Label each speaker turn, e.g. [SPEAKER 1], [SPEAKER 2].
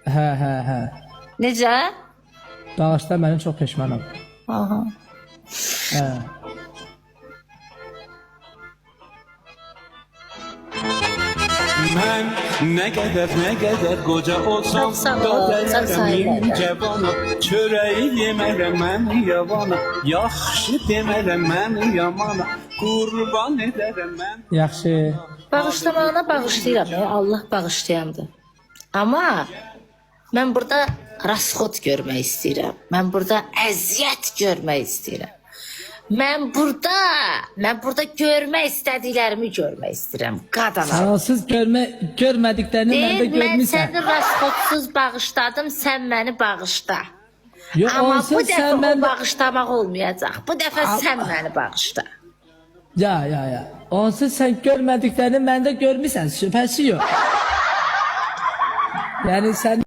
[SPEAKER 1] Hə.
[SPEAKER 2] Necə?
[SPEAKER 1] Bağışla, mənim çox peşmanam.
[SPEAKER 2] Aha.
[SPEAKER 1] Hə.
[SPEAKER 3] Mən nə qədər qoca olsam
[SPEAKER 2] Çox sağ ol, çox sağ ol.
[SPEAKER 3] Cavana, çörəyi yemərəm mən yavana, yaxşı demərəm mən yamana, qurban edərəm mən.
[SPEAKER 1] Yaxşı.
[SPEAKER 2] Bağışlamağına bağışlayıram. Allah bağışlayandır. Amma mən burada rasxod görmək istəyirəm. Mən burada əziyyət görmək istəyirəm. Mən burada görmək istədiklərimi görmək istəyirəm. Qadana.
[SPEAKER 1] Sağolsuz görmədiklərini mən də
[SPEAKER 2] Mən
[SPEAKER 1] görmüşəm.
[SPEAKER 2] səni rasxodsuz bağışladım, sən məni bağışla.
[SPEAKER 1] Yox,
[SPEAKER 2] Amma bu
[SPEAKER 1] onsuz
[SPEAKER 2] dəfə
[SPEAKER 1] sən
[SPEAKER 2] o
[SPEAKER 1] mən...
[SPEAKER 2] bağışlamaq olmayacaq. Bu dəfə sən məni bağışla.
[SPEAKER 1] Ya. Onsuz sən görmədiklərini mən də görmüşsən, şübhəsi yox. Yəni sən